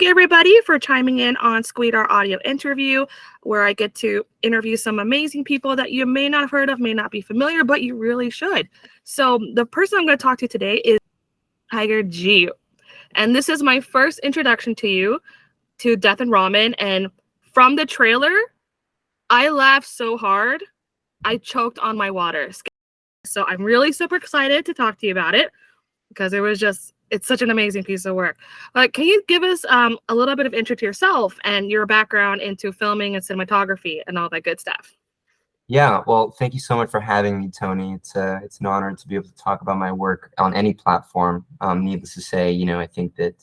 you everybody for chiming in on Squeedar Audio Interview, where I get to interview some amazing people that you may not have heard of, may not be familiar, but you really should. So the person I'm going to talk to today is Tiger G. And this is my first introduction to you, to Death and Ramen. And from the trailer, I laughed so hard, I choked on my water. So I'm really super excited to talk to you about it because it's such an amazing piece of work. But can you give us a little bit of intro to yourself and your background into filming and cinematography and all that good stuff? Yeah, well, thank you so much for having me, Tony. It's an honor to be able to talk about my work on any platform. Needless to say, I think that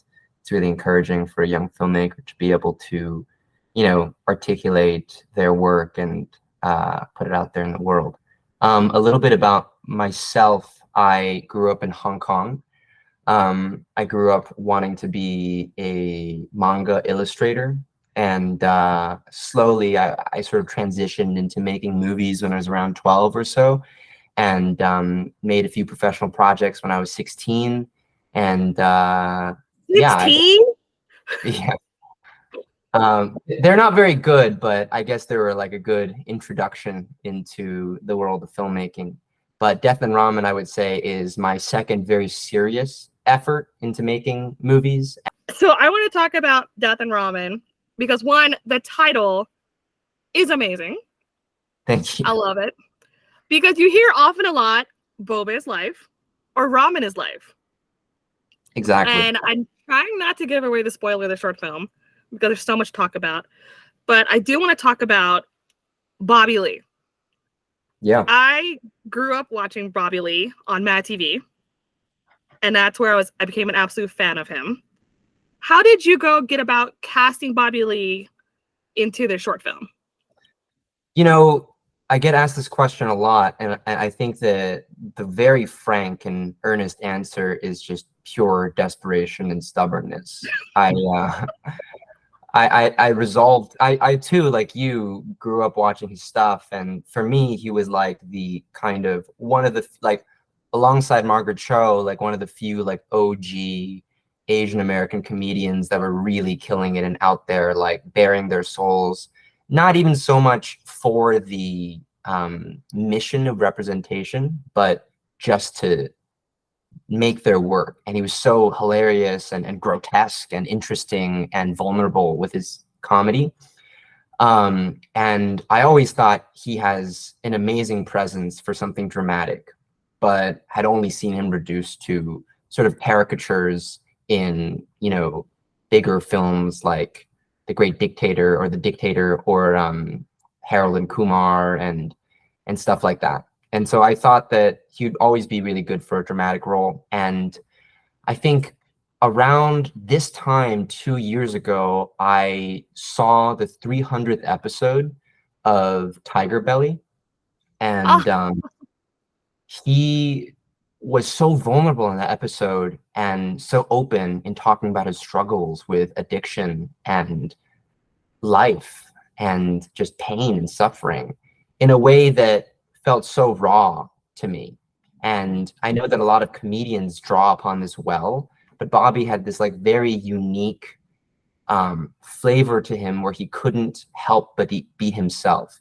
it's really encouraging for a young filmmaker to be able to, articulate their work and put it out there in the world. A little bit about myself. I grew up in Hong Kong. I grew up wanting to be a manga illustrator. And slowly, I sort of transitioned into making movies when I was around 12 or so, and made a few professional projects when I was 16. And 16? Yeah. They're not very good, but I guess they were like a good introduction into the world of filmmaking. But Death and Ramen, I would say, is my second very serious effort into making movies. So I want to talk about Death and Ramen because, one, the title is amazing. Thank you. I love it. Because you hear often a lot, boba is life or ramen is life. Exactly. And I'm trying not to give away the spoiler of the short film because there's so much to talk about. But I do want to talk about Bobby Lee. Yeah. I grew up watching Bobby Lee on MADtv. And that's where I became an absolute fan of him. How did you get about casting Bobby Lee into the short film? I get asked this question a lot, and I think that the very frank and earnest answer is just pure desperation and stubbornness. I resolved. I too, like you, grew up watching his stuff, and for me, he was like the kind of one of the alongside Margaret Cho, like one of the few like OG Asian American comedians that were really killing it and out there, like bearing their souls. Not even so much for the mission of representation, but just to make their work. And he was so hilarious and grotesque and interesting and vulnerable with his comedy. And I always thought he has an amazing presence for something dramatic, but had only seen him reduced to sort of caricatures in, bigger films like The Great Dictator or The Dictator or Harold and Kumar and stuff like that. And so I thought that he'd always be really good for a dramatic role. And I think around this time, 2 years ago, I saw the 300th episode of Tiger Belly. And he was so vulnerable in that episode and so open in talking about his struggles with addiction and life and just pain and suffering in a way that felt so raw to me. And I know that a lot of comedians draw upon this well, but Bobby had this like very unique flavor to him where he couldn't help but be himself.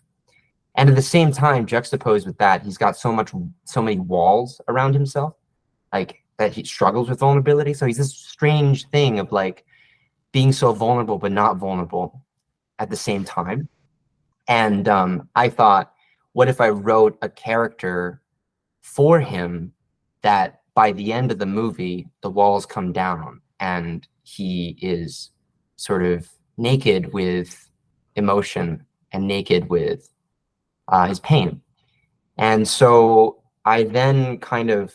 And at the same time, juxtaposed with that, he's got so many walls around himself, like that he struggles with vulnerability. So he's this strange thing of like being so vulnerable, but not vulnerable at the same time. And I thought, what if I wrote a character for him that by the end of the movie, the walls come down and he is sort of naked with emotion and naked with his pain. And so I then kind of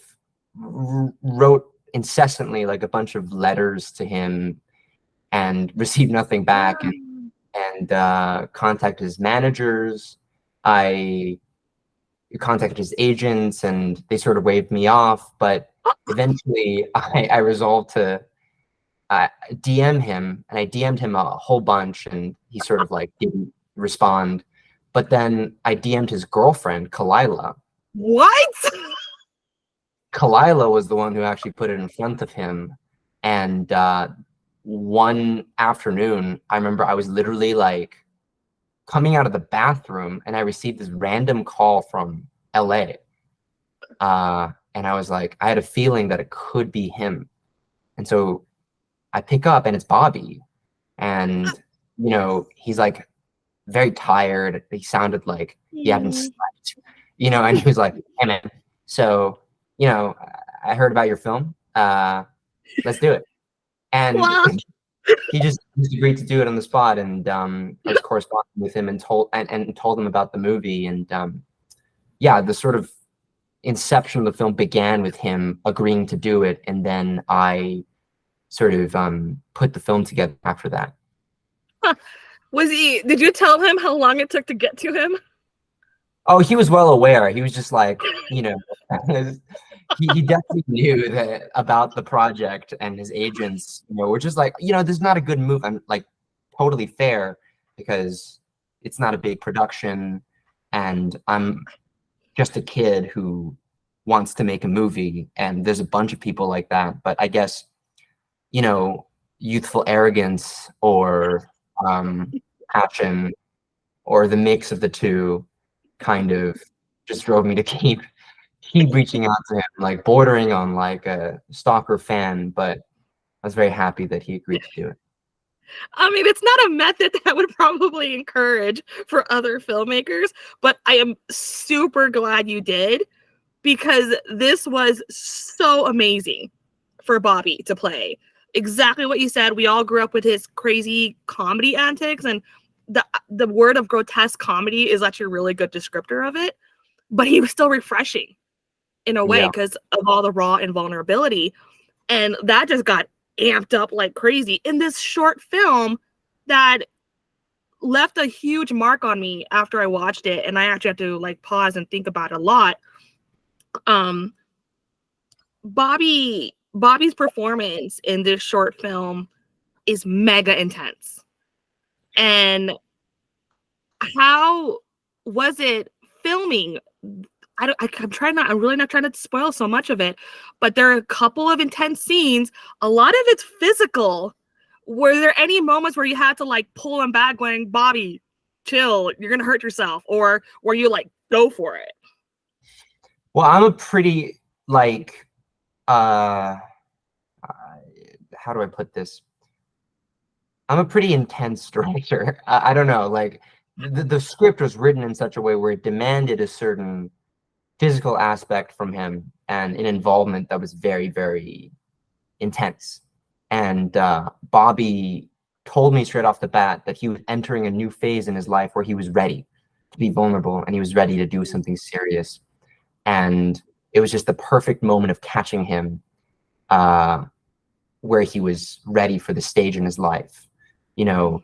wrote incessantly like a bunch of letters to him and received nothing back, and contacted his managers. I contacted his agents and they sort of waved me off, but eventually I resolved to DM him, and I DM'd him a whole bunch and he sort of like didn't respond. But then I DM'd his girlfriend, Kalila. What? Kalila was the one who actually put it in front of him. And one afternoon, I remember I was literally like coming out of the bathroom and I received this random call from LA. And I was like, I had a feeling that it could be him. And so I pick up and it's Bobby. And, you know, he's like very tired. He sounded like he hadn't Mm. slept, you know, and he was like, hey man, so, you know, I heard about your film. Let's do it. And Wow. he just agreed to do it on the spot. And I was corresponding with him and told him about the movie. And yeah, the sort of inception of the film began with him agreeing to do it. And then I sort of put the film together after that. Did you tell him how long it took to get to him? Oh, he was well aware. He was just like, you know, he definitely knew that about the project, and his agents, you know, were just like, you know, this is not a good move. I'm like totally fair because it's not a big production and I'm just a kid who wants to make a movie, and there's a bunch of people like that. But I guess, you know, youthful arrogance or passion or the mix of the two kind of just drove me to keep reaching out to him, like bordering on like a stalker fan, but I was very happy that he agreed to do it. I mean, it's not a method that I would probably encourage for other filmmakers, but I am super glad you did, because this was so amazing for Bobby to play. Exactly what you said. We all grew up with his crazy comedy antics, and the word of grotesque comedy is actually a really good descriptor of it. But he was still refreshing in a way Yeah. because of all the raw and vulnerability. And that just got amped up like crazy in this short film that left a huge mark on me after I watched it. And I actually had to like pause and think about it a lot. Um, Bobby's performance in this short film is mega intense. And how was it filming? I'm really not trying to spoil so much of it, but there are a couple of intense scenes. A lot of it's physical. Were there any moments where you had to like pull him back going, Bobby, chill, you're going to hurt yourself? Or were you like, go for it? Well, I'm a pretty like, how do I put this? I'm a pretty intense director. I don't know, like the script was written in such a way where it demanded a certain physical aspect from him and an involvement that was very, very intense. And Bobby told me straight off the bat that he was entering a new phase in his life where he was ready to be vulnerable and he was ready to do something serious. And it was just the perfect moment of catching him where he was ready for the stage in his life. You know,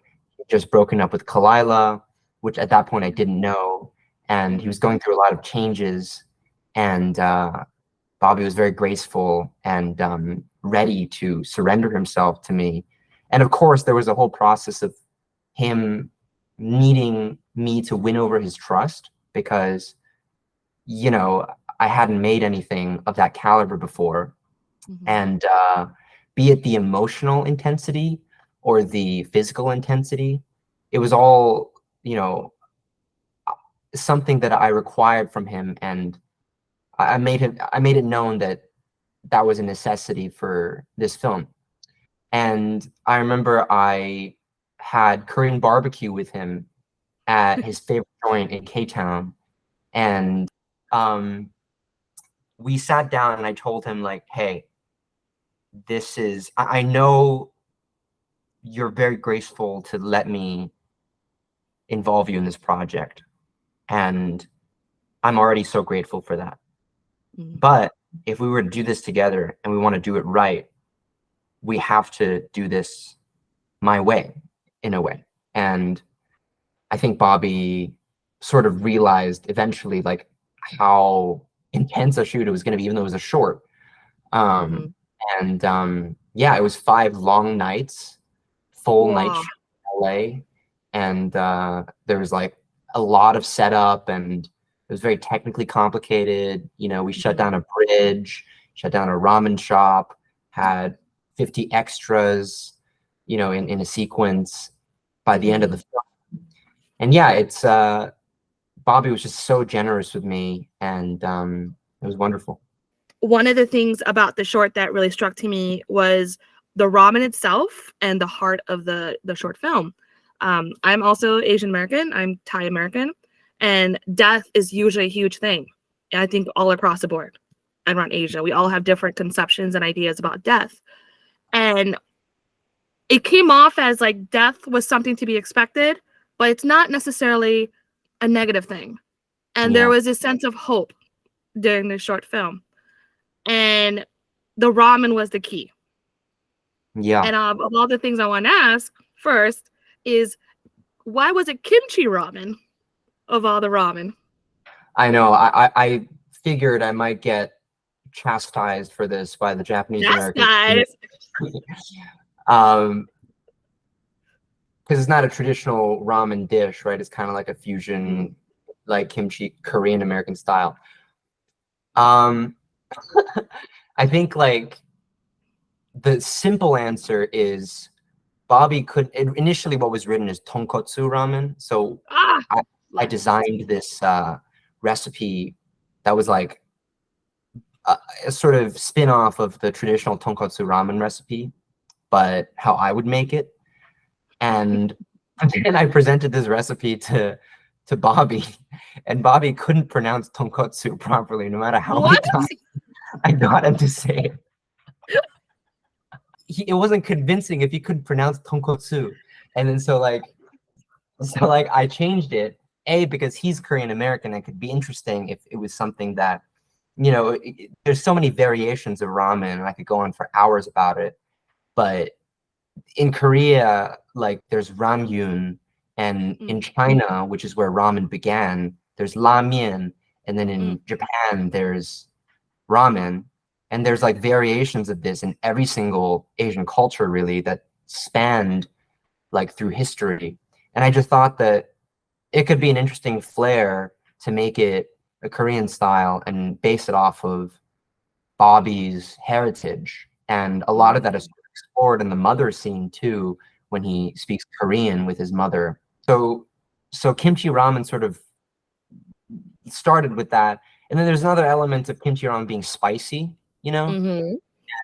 just broken up with Kalila, which at that point I didn't know. And he was going through a lot of changes. And Bobby was very graceful and ready to surrender himself to me. And of course, there was a whole process of him needing me to win over his trust because, you know, I hadn't made anything of that caliber before. Mm-hmm. And be it the emotional intensity or the physical intensity, it was all, you know, something that I required from him. And I made it known that that was a necessity for this film. And I remember I had Korean barbecue with him at his favorite joint in K-Town. And we sat down and I told him like, hey, I know you're very graceful to let me involve you in this project. And I'm already so grateful for that. Mm-hmm. But if we were to do this together and we want to do it right, we have to do this my way, in a way. And I think Bobby sort of realized eventually like how intense a shoot it was going to be, even though it was a short. And yeah, it was 5 long nights, full night Wow. shoot in LA. And there was like a lot of setup and it was very technically complicated. You know, we shut down a bridge, shut down a ramen shop, had 50 extras. you know, in a sequence by the end of the film. And yeah, it's Bobby was just so generous with me, and it was wonderful. One of the things about the short that really struck to me was the ramen itself and the heart of the short film. I'm also Asian American. I'm Thai American, and death is usually a huge thing. I think all across the board and around Asia, we all have different conceptions and ideas about death. And it came off as like death was something to be expected, but it's not necessarily a negative thing. And there was a sense of hope during this short film. And the ramen was the key. Yeah. And of all the things I want to ask first is, why was it kimchi ramen of all the ramen? I know. I figured I might get chastised for this by the Japanese Americans. Because it's not a traditional ramen dish, right? It's kind of like a fusion, like kimchi, Korean American style. I think like the simple answer is Bobby could initially what was written is tonkotsu ramen. So I designed this recipe that was like a sort of spin-off of the traditional tonkotsu ramen recipe, but how I would make it. And then I presented this recipe to Bobby, and Bobby couldn't pronounce tonkotsu properly, no matter how many times I got him to say it. It wasn't convincing if he couldn't pronounce tonkotsu. And then so I changed it, because he's Korean American, and it could be interesting if it was something that, you know, there's so many variations of ramen, and I could go on for hours about it. But in Korea, like there's ramyun, and in China, which is where ramen began, there's ramen, and then in Japan there's ramen, and there's like variations of this in every single Asian culture really that spanned like through history. And I just thought that it could be an interesting flair to make it a Korean style and base it off of Bobby's heritage. And a lot of that is explored in the mother scene too, when he speaks Korean with his mother. So kimchi ramen sort of started with that. And then there's another element of kimchi ramen being spicy, you know?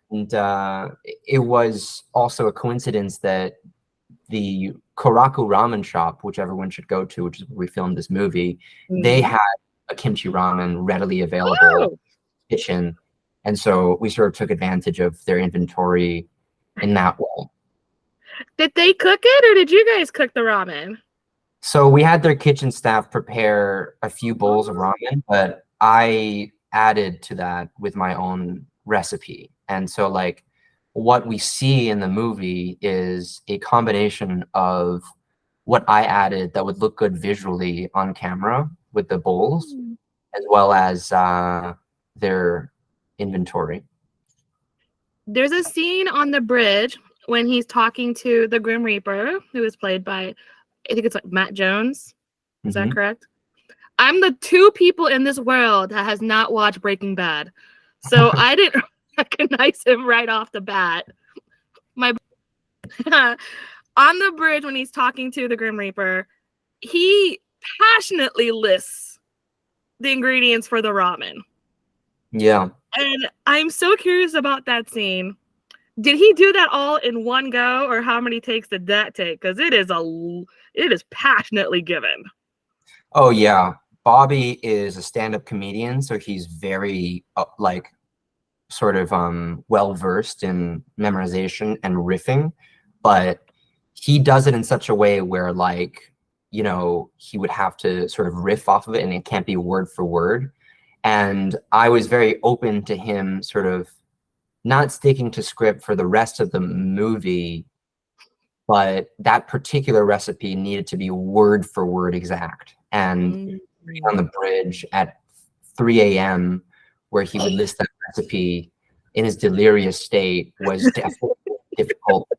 And it was also a coincidence that the Koraku ramen shop, which everyone should go to, which is where we filmed this movie, they had a kimchi ramen readily available kitchen. And so we sort of took advantage of their inventory in that way. Did they cook it, or did you guys cook the ramen? So we had their kitchen staff prepare a few bowls of ramen, but I added to that with my own recipe. And so like what we see in the movie is a combination of what I added that would look good visually on camera with the bowls, as well as their inventory. There's a scene on the bridge when he's talking to the Grim Reaper, who is played by, I think it's like Matt Jones. Is that correct? I'm the two people in this world that has not watched Breaking Bad. So I didn't recognize him right off the bat. On the bridge when he's talking to the Grim Reaper, he passionately lists the ingredients for the ramen. Yeah. And I'm so curious about that scene. Did he do that all in one go, or how many takes did that take? Because it is passionately given. Oh yeah, Bobby is a stand-up comedian, so he's very like sort of well versed in memorization and riffing, but he does it in such a way where like, you know, he would have to sort of riff off of it, and it can't be word for word. And I was very open to him sort of not sticking to script for the rest of the movie, but that particular recipe needed to be word for word exact. And on the bridge at 3 a.m. where he would list that recipe in his delirious state was definitely difficult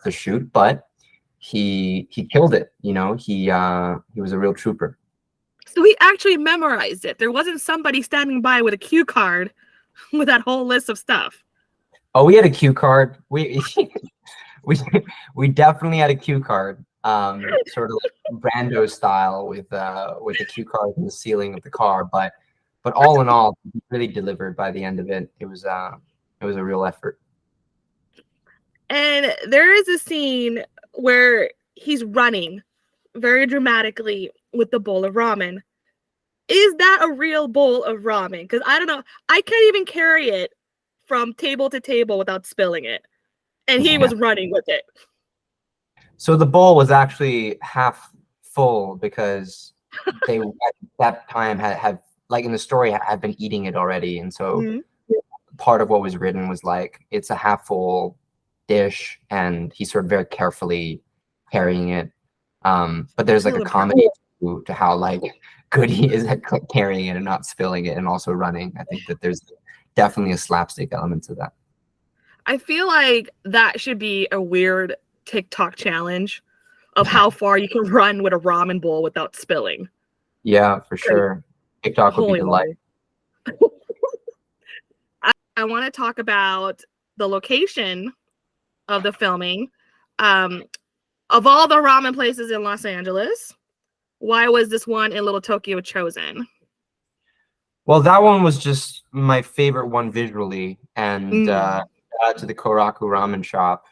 to shoot, but he killed it. You know, he was a real trooper. So he actually memorized it. There wasn't somebody standing by with a cue card with that whole list of stuff. Oh, we had a cue card. We we definitely had a cue card, sort of like Brando style with the cue card in the ceiling of the car. But all in all, really delivered by the end of it. It was a real effort. And there is a scene where he's running very dramatically with the bowl of ramen. Is that a real bowl of ramen? Because I don't know. I can't even carry it from table to table without spilling it. And he was running with it. So the bowl was actually half full because they at that time had like in the story had been eating it already, and so part of what was written was like it's a half full dish, and he's sort of very carefully carrying it. But there's like a comedy to how like good he is at carrying it and not spilling it, and also running. I think that there's definitely a slapstick element to that. I feel like that should be a weird TikTok challenge of how far you can run with a ramen bowl without spilling. Yeah, for sure. TikTok would be delighted. I want to talk about the location of the filming. Of all the ramen places in Los Angeles, why was this one in Little Tokyo chosen? Well, that one was just my favorite one visually, and to the Koraku Ramen Shop.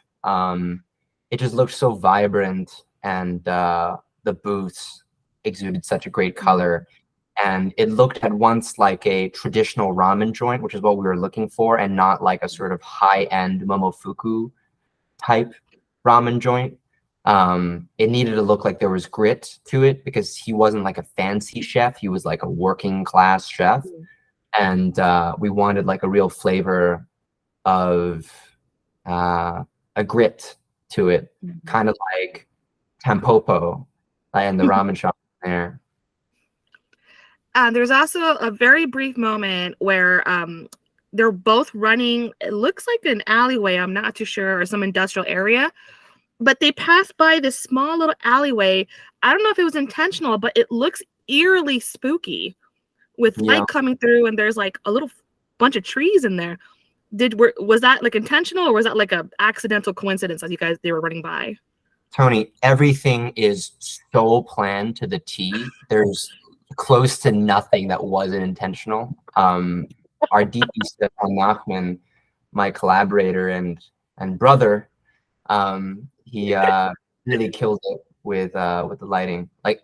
It just looked so vibrant, and the booths exuded such a great color. And it looked at once like a traditional ramen joint, which is what we were looking for, and not like a sort of high-end Momofuku type ramen joint. It needed to look like there was grit to it because he wasn't like a fancy chef. He was like a working class chef. And we wanted like a real flavor of a grit to it, kind of like Tampopo and the ramen shop there. There's also a very brief moment where they're both running. It looks like an alleyway, I'm not too sure, or some industrial area. But they pass by this small little alleyway. I don't know if it was intentional, but it looks eerily spooky with light coming through, and there's like a little bunch of trees in there. Was that like intentional, or was that like a accidental coincidence as they were running by? Tony, everything is so planned to the T. There's close to nothing that wasn't intentional. Our DP Stefan Nachman, my collaborator and brother, he really killed it with the lighting. Like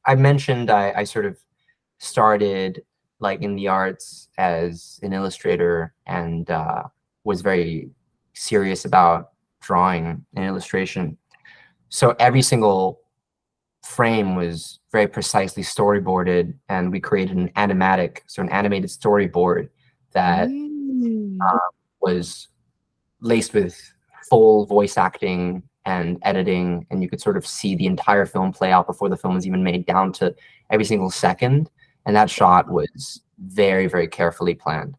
I mentioned, I sort of started like in the arts as an illustrator, and was very serious about drawing and illustration. So every single frame was very precisely storyboarded, and we created an animated storyboard that was laced with full voice acting and editing, and you could sort of see the entire film play out before the film was even made, down to every single second. And that shot was very, very carefully planned.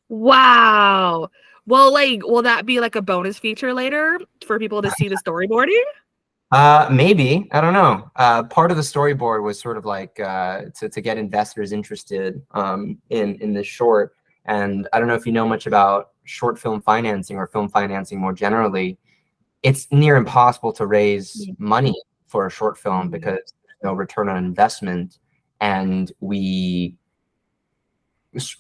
Wow. Well, like, will that be like a bonus feature later for people to see the storyboarding? Maybe. I don't know. Part of the storyboard was sort of like to get investors interested in this short. And I don't know if you know much about short film financing or film financing more generally. It's near impossible to raise money for a short film because there's no return on investment. And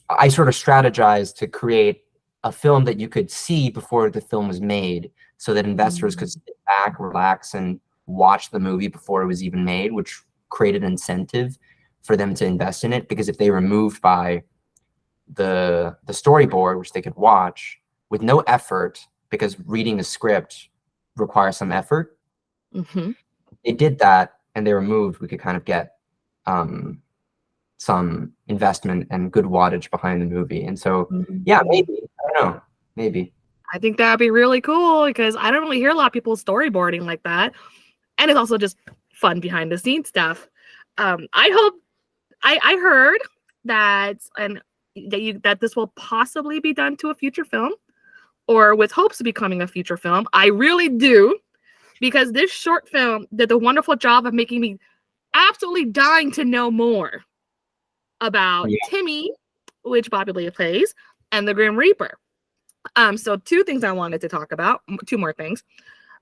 I sort of strategized to create a film that you could see before the film was made, so that investors could sit back, relax, and watch the movie before it was even made, which created incentive for them to invest in it. Because if they were moved by the storyboard, which they could watch with no effort, because reading a script requires some effort, they did that and they were moved, we could kind of get some investment and good wattage behind the movie. And so, yeah, maybe. I don't know. Maybe. I think that'd be really cool because I don't really hear a lot of people storyboarding like that. And it's also just fun behind the scenes stuff. I heard that that this will possibly be done to a future film, or with hopes of becoming a future film. I really do, because this short film did a wonderful job of making me absolutely dying to know more about Timmy, which Bobby Lee plays, and the Grim Reaper. So two things I wanted to talk about, two more things.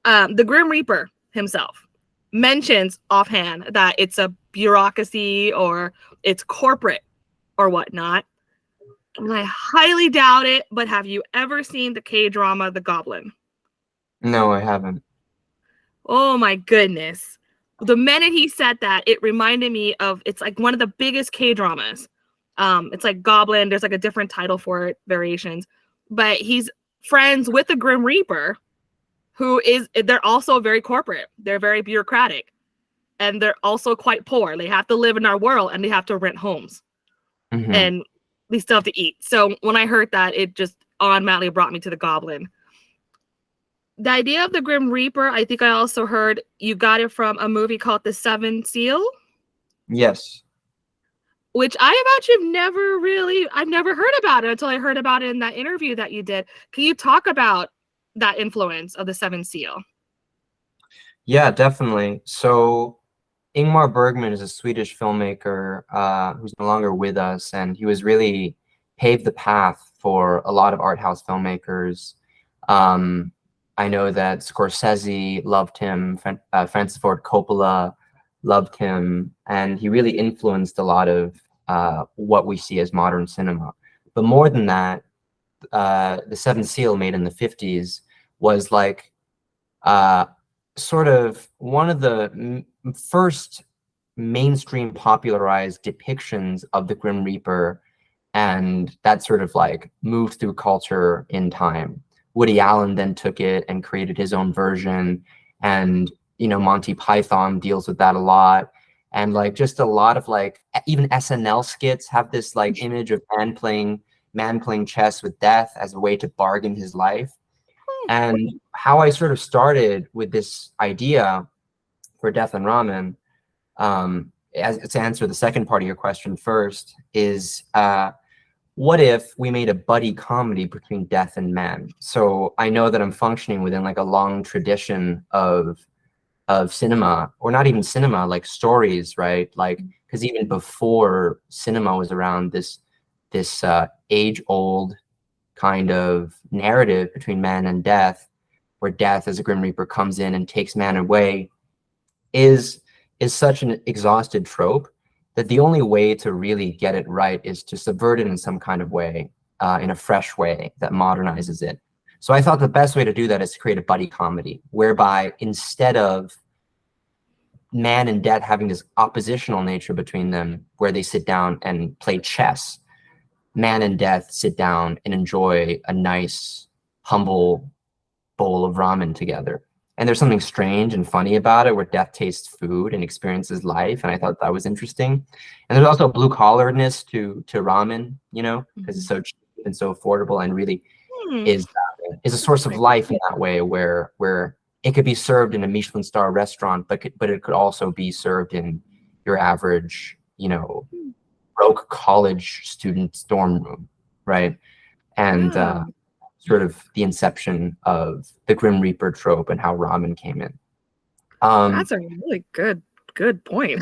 The Grim Reaper himself mentions offhand that it's a bureaucracy or it's corporate or whatnot. And I highly doubt it, but have you ever seen the K-drama The Goblin? No, I haven't. Oh my goodness. The minute he said that, it reminded me of, it's like one of the biggest K-dramas. It's like Goblin, there's like a different title for it, variations. But he's friends with the Grim Reaper, they're also very corporate. They're very bureaucratic. And they're also quite poor. They have to live in our world and they have to rent homes. Mm-hmm. And they still have to eat. So when I heard that, it just automatically brought me to the Goblin. The idea of the Grim Reaper, I think I also heard you got it from a movie called The Seven Seal. Yes. Which I've never heard about it until I heard about it in that interview that you did. Can you talk about that influence of The Seven Seal? Yeah, definitely. So Ingmar Bergman is a Swedish filmmaker who's no longer with us, and he was really paved the path for a lot of art house filmmakers. I know that Scorsese loved him, Francis Ford Coppola loved him, and he really influenced a lot of what we see as modern cinema. But more than that, The Seventh Seal, made in the 50s, was like sort of one of the first mainstream popularized depictions of the Grim Reaper, and that sort of like moved through culture in time. Woody Allen then took it and created his own version, and Monty Python deals with that a lot, and like just a lot of like even SNL skits have this like image of man playing chess with death as a way to bargain his life. And how I sort of started with this idea for Death and Ramen, as to answer the second part of your question first, is what if we made a buddy comedy between death and man? So I know that I'm functioning within like a long tradition of cinema, or not even cinema, like stories, right? Like, because even before cinema was around, this age-old kind of narrative between man and death, where death as a Grim Reaper comes in and takes man away, is such an exhausted trope that the only way to really get it right is to subvert it in some kind of way, in a fresh way that modernizes it. So I thought the best way to do that is to create a buddy comedy, whereby instead of man and death having this oppositional nature between them, where they sit down and play chess, man and death sit down and enjoy a nice, humble bowl of ramen together. And there's something strange and funny about it, where death tastes food and experiences life, and I thought that was interesting. And there's also a blue-collarness to ramen, because it's so cheap and so affordable, and really is a source of life in that way, where it could be served in a Michelin star restaurant, but it could also be served in your average, broke college student's dorm room, right? And sort of the inception of the Grim Reaper trope and how ramen came in. That's a really good point.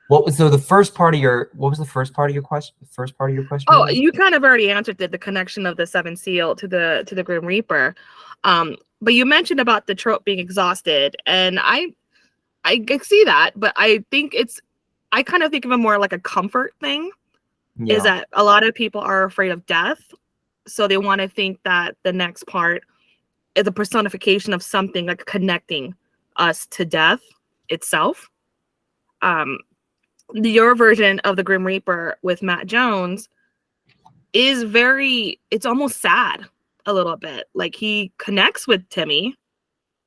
What was the first part of your question? The first part of your question? Oh, you kind of already answered it, the connection of the Seven Seal to the Grim Reaper. But you mentioned about the trope being exhausted, and I see that, but I kind of think of it more like a comfort thing. Yeah. Is that a lot of people are afraid of death, so they want to think that the next part is a personification of something, like connecting us to death itself. Your version of the Grim Reaper with Matt Jones is it's almost sad a little bit. Like, he connects with Timmy.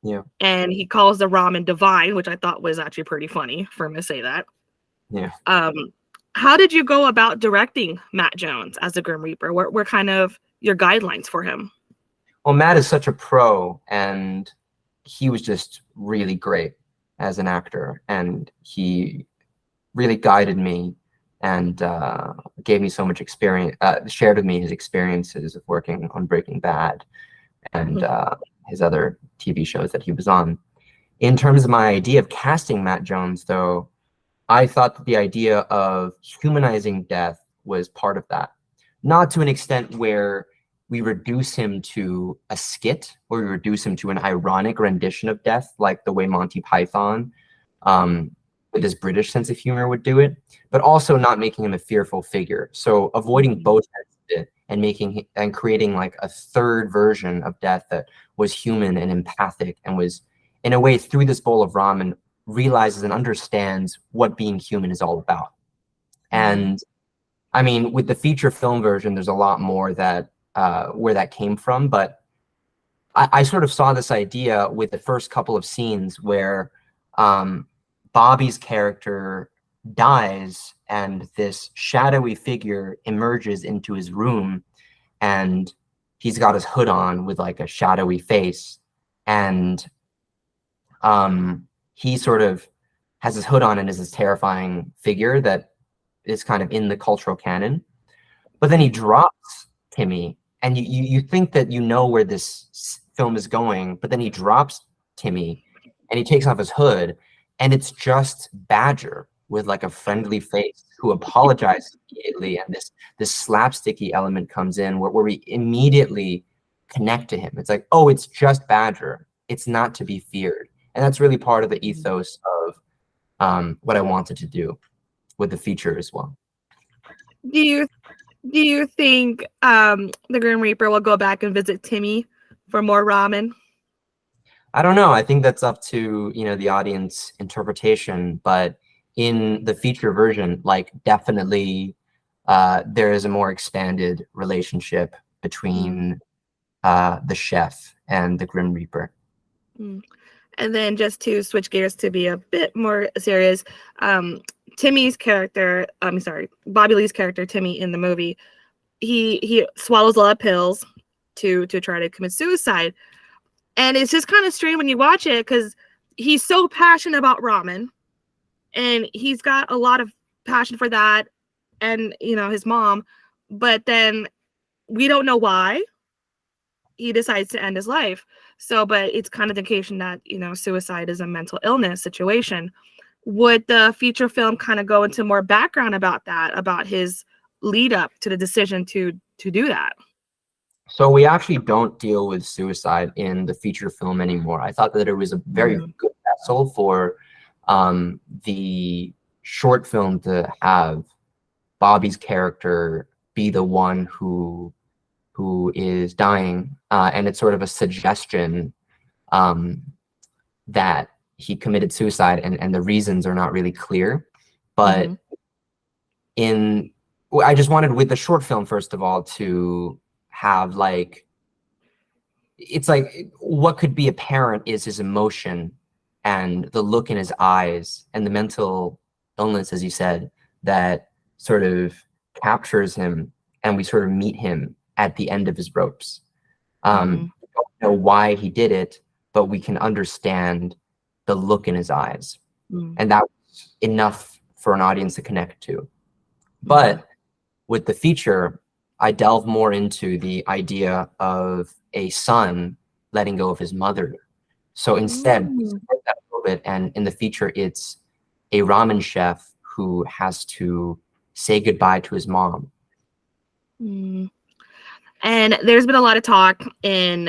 Yeah. And he calls the ramen divine, which I thought was actually pretty funny for him to say that. Yeah. How did you go about directing Matt Jones as the Grim Reaper? What were kind of your guidelines for him? Well, Matt is such a pro, and he was just really great as an actor, and he really guided me and gave me so much experience, shared with me his experiences of working on Breaking Bad and his other TV shows that he was on. In terms of my idea of casting Matt Jones, though, I thought that the idea of humanizing death was part of that. Not to an extent where we reduce him to a skit, or we reduce him to an ironic rendition of death, like the way Monty Python, with his British sense of humor, would do it, but also not making him a fearful figure. So avoiding both ends of it and creating like a third version of death that was human and empathic, and was, in a way, through this bowl of ramen, realizes and understands what being human is all about. And I mean, with the feature film version, there's a lot more that where that came from, but I sort of saw this idea with the first couple of scenes where Bobby's character dies and this shadowy figure emerges into his room, and he's got his hood on with like a shadowy face, and he sort of has his hood on and is this terrifying figure that is kind of in the cultural canon. But then he drops Timmy, and you think that you know where this film is going, but then he drops Timmy and he takes off his hood, and it's just Badger with like a friendly face who apologizes immediately, and this slapsticky element comes in where we immediately connect to him. It's like, oh, it's just Badger. It's not to be feared. And that's really part of the ethos of what I wanted to do with the feature as well. Do you think the Grim Reaper will go back and visit Timmy for more ramen? I don't know. I think that's up to, you know, the audience interpretation. But in the feature version, like, definitely there is a more expanded relationship between the chef and the Grim Reaper. And then just to switch gears to be a bit more serious, Timmy's character, Bobby Lee's character, Timmy, in the movie, he swallows a lot of pills to try to commit suicide. And it's just kind of strange when you watch it, because he's so passionate about ramen, and he's got a lot of passion for that, and, you know, his mom, but then we don't know why he decides to end his life. So, but it's kind of the indication that, you know, suicide is a mental illness situation. Would the feature film kind of go into more background about that, about his lead up to the decision to do that? So we actually don't deal with suicide in the feature film anymore. I thought that it was a very good vessel for the short film to have Bobby's character be the one who is dying, and it's sort of a suggestion that he committed suicide, and the reasons are not really clear. But I just wanted, with the short film, first of all, to have, like, it's like what could be apparent is his emotion and the look in his eyes and the mental illness, as you said, that sort of captures him, and we sort of meet him at the end of his ropes. We don't know why he did it, but we can understand the look in his eyes, and that was enough for an audience to connect to. But with the feature, I delve more into the idea of a son letting go of his mother. So instead, we split that a little bit, and in the feature, it's a ramen chef who has to say goodbye to his mom. And there's been a lot of talk in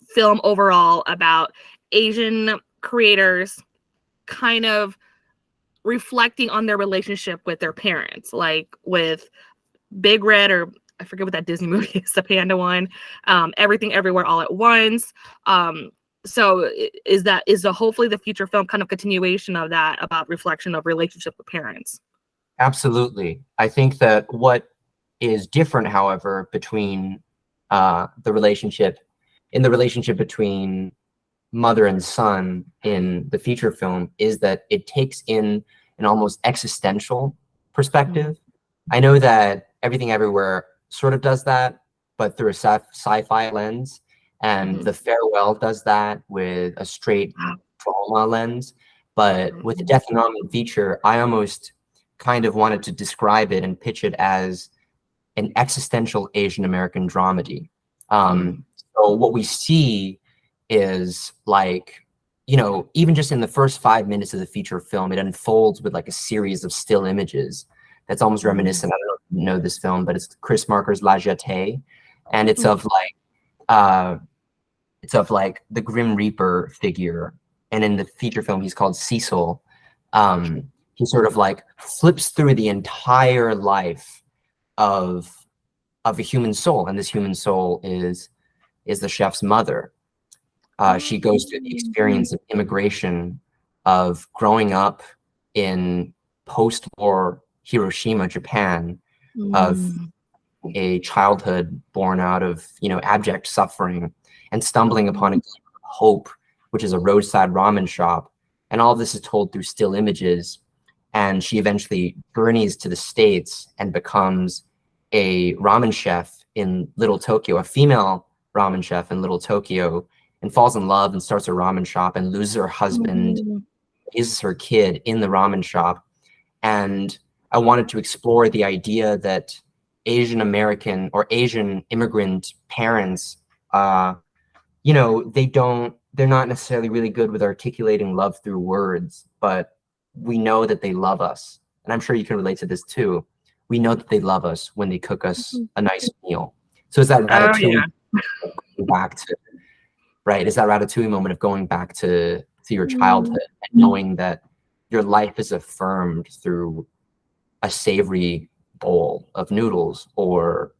film overall about Asian creators kind of reflecting on their relationship with their parents, like with Big Red, or I forget what that Disney movie is, the panda one, Everything Everywhere All at Once. So hopefully the future film kind of continuation of that, about reflection of relationship with parents? Absolutely. I think that what is different, however, between the relationship between mother and son in the feature film is that it takes in an almost existential perspective. I know that Everything Everywhere sort of does that, but through a sci-fi lens, and The Farewell does that with a straight drama lens. But with the Death and Ramen feature, I almost kind of wanted to describe it and pitch it as an existential Asian American dramedy. So what we see is, like, you know, even just in the first 5 minutes of the feature film, it unfolds with like a series of still images that's almost reminiscent. I don't know if you know this film, but it's Chris Marker's La Jetée. and it's of like the Grim Reaper figure, and in the feature film he's called Cecil. He sort of like flips through the entire life of a human soul, and this human soul is the chef's mother. She goes through the experience of immigration, of growing up in post-war Hiroshima, Japan, of a childhood born out of, abject suffering, and stumbling upon a hope, which is a roadside ramen shop. And all of this is told through still images. And she eventually journeys to the States and becomes a ramen chef in Little Tokyo, a female ramen chef in Little Tokyo, and falls in love and starts a ramen shop and loses her husband, raises her kid in the ramen shop. And I wanted to explore the idea that Asian American or Asian immigrant parents, they're not necessarily really good with articulating love through words, but we know that they love us. And I'm sure you can relate to this too. We know that they love us when they cook us a nice meal. So is that ratatouille back to, right? Is that ratatouille moment of going back to your childhood and knowing that your life is affirmed through a savory bowl of noodles or,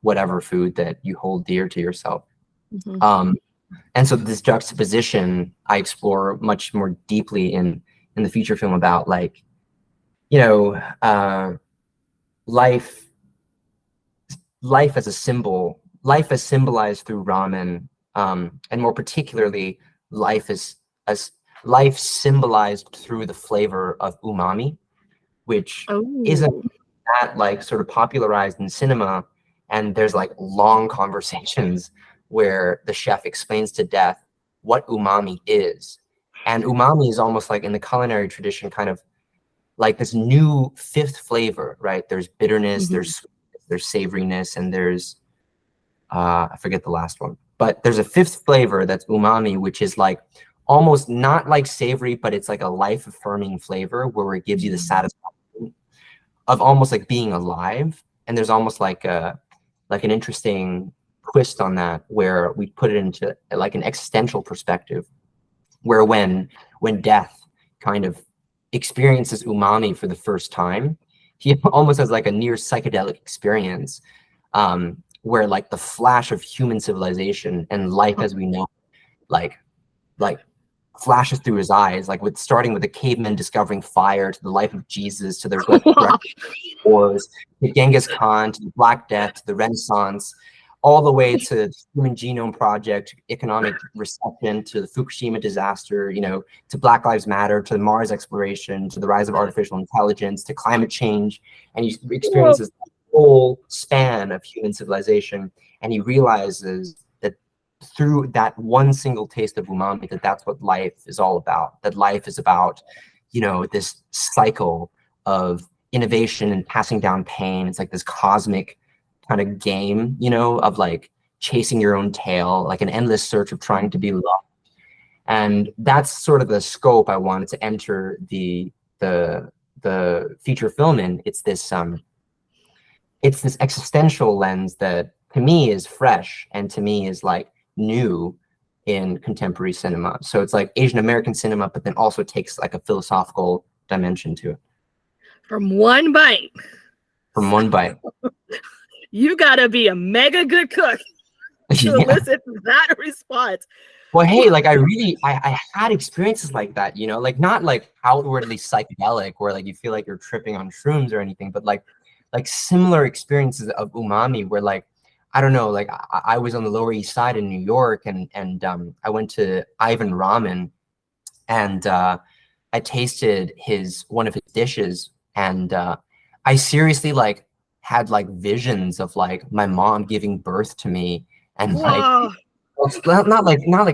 whatever food that you hold dear to yourself. And so this juxtaposition I explore much more deeply in the feature film about life as a symbol, life as symbolized through ramen, and more particularly life as life symbolized through the flavor of umami, which isn't that sort of popularized in cinema. And there's long conversations where the chef explains to death what umami is. And umami is almost in the culinary tradition, kind of this new fifth flavor, right? There's bitterness, there's savoriness, and there's, I forget the last one, but there's a fifth flavor that's umami, which is almost not savory, but it's a life affirming flavor where it gives you the satisfaction of almost being alive. And there's almost an interesting twist on that, where we put it into an existential perspective, where when death kind of experiences umami for the first time, he almost has a near psychedelic experience, where the flash of human civilization and life as we know flashes through his eyes, starting with the cavemen discovering fire, to the life of Jesus, to the wars, to Genghis Khan, to the Black Death, to the Renaissance, all the way to the Human Genome Project, economic recession, to the Fukushima disaster, to Black Lives Matter, to the Mars exploration, to the rise of artificial intelligence, to climate change. And he experiences the whole span of human civilization. And he realizes that through that one single taste of umami, that's what life is all about. That life is about, this cycle of innovation and passing down pain. It's this cosmic kind of game, of chasing your own tail, an endless search of trying to be loved. And that's sort of the scope I wanted to enter the feature film in. It's this existential lens that to me is fresh and to me is new in contemporary cinema. So it's Asian American cinema, but then also takes a philosophical dimension to it. From one bite. You gotta be a mega good cook to elicit that response. Well, hey, I had experiences like that, not outwardly psychedelic where you feel you're tripping on shrooms or anything, but similar experiences of umami where I don't know, I was on the Lower East Side in New York, and I went to Ivan Ramen, and I tasted one of his dishes, and I seriously had visions of my mom giving birth to me, and not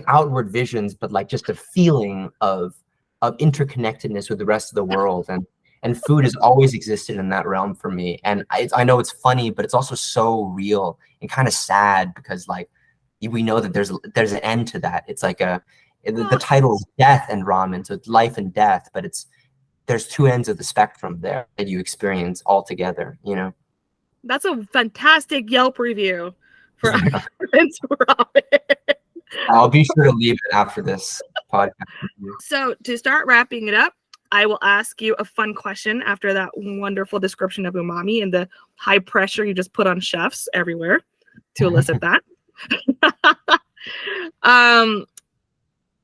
outward visions, but just a feeling of interconnectedness with the rest of the world. And food has always existed in that realm for me. And I know it's funny, but it's also so real and kind of sad, because we know that there's an end to that. It's the title is Death and Ramen, so it's life and death, but there's two ends of the spectrum there that you experience all together, That's a fantastic Yelp review for Prince Ramen. I'll be sure to leave it after this podcast. So to start wrapping it up, I will ask you a fun question after that wonderful description of umami and the high pressure you just put on chefs everywhere to elicit that.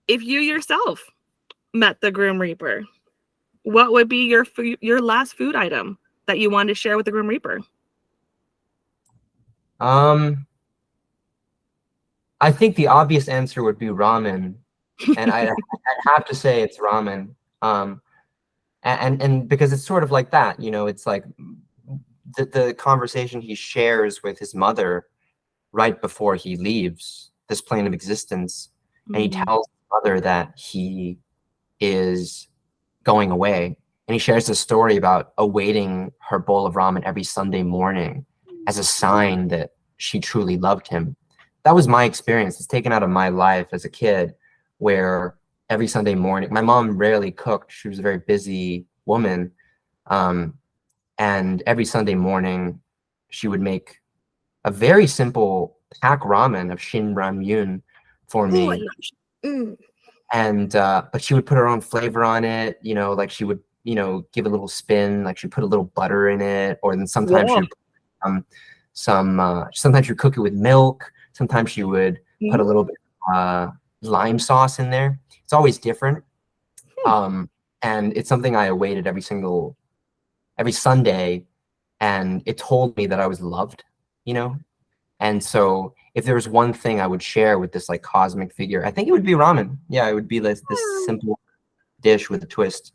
If you yourself met the Grim Reaper, what would be your last food item that you wanted to share with the Grim Reaper? I think the obvious answer would be ramen, and I'd have to say it's ramen. And because it's sort of like that, you know, it's like the conversation he shares with his mother right before he leaves this plane of existence, and he tells his mother that he is going away, and he shares this story about awaiting her bowl of ramen every Sunday morning as a sign that she truly loved him. That was my experience. It's taken out of my life as a kid, where every Sunday morning, my mom rarely cooked. She was a very busy woman. And every Sunday morning, she would make a very simple pack ramen of shin ramyun for me. And, but she would put her own flavor on it, you know, like she would, you know, give a little spin, like she put a little butter in it, or then sometimes she would put sometimes she would cook it with milk. Sometimes she would put a little bit of lime sauce in there. It's always different. And it's something I awaited every Sunday, and it told me that I was loved, you know? And so if there was one thing I would share with this like cosmic figure, I think it would be ramen. Yeah, it would be this simple dish with a twist.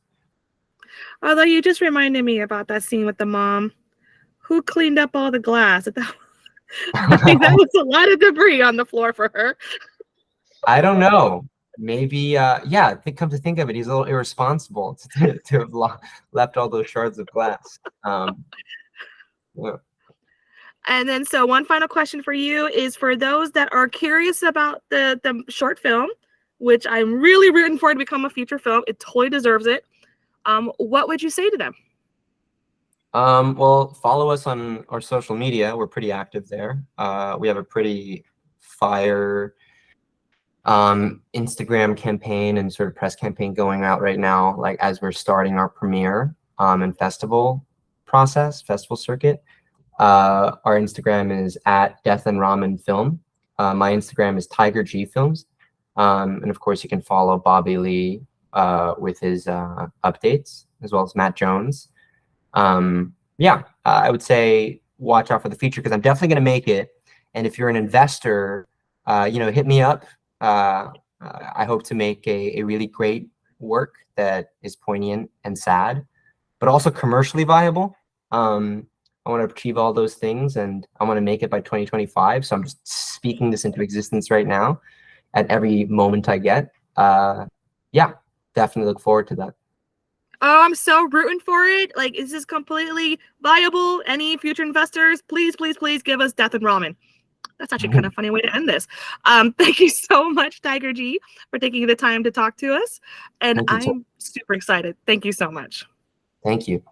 Although you just reminded me about that scene with the mom who cleaned up all the glass. I mean, that was a lot of debris on the floor for her. I don't know. Maybe, yeah, come to think of it, he's a little irresponsible to have left all those shards of glass. Yeah. And then, so one final question for you is for those that are curious about the short film, which I'm really rooting for to become a feature film. It totally deserves it. What would you say to them? Well, follow us on our social media. We're pretty active there. We have a pretty fire Instagram campaign and sort of press campaign going out right now, like as we're starting our premiere and festival circuit. Our Instagram is at Death and Ramen Film. My Instagram is Tiger G Films. And of course you can follow Bobby Lee with his updates, as well as Matt Jones. Yeah, I would say watch out for the feature, because I'm definitely going to make it. And if you're an investor, you know, hit me up. I hope to make a really great work that is poignant and sad, but also commercially viable. I want to achieve all those things, and I want to make it by 2025. So I'm just speaking this into existence right now at every moment I get. Yeah, definitely look forward to that. Oh, I'm so rooting for it. Like, is this completely viable? Any future investors, please, please, please give us Death and Ramen. That's actually kind of a funny way to end this. Thank you so much, Tiger G, for taking the time to talk to us. And I'm super excited. Thank you so much. Thank you.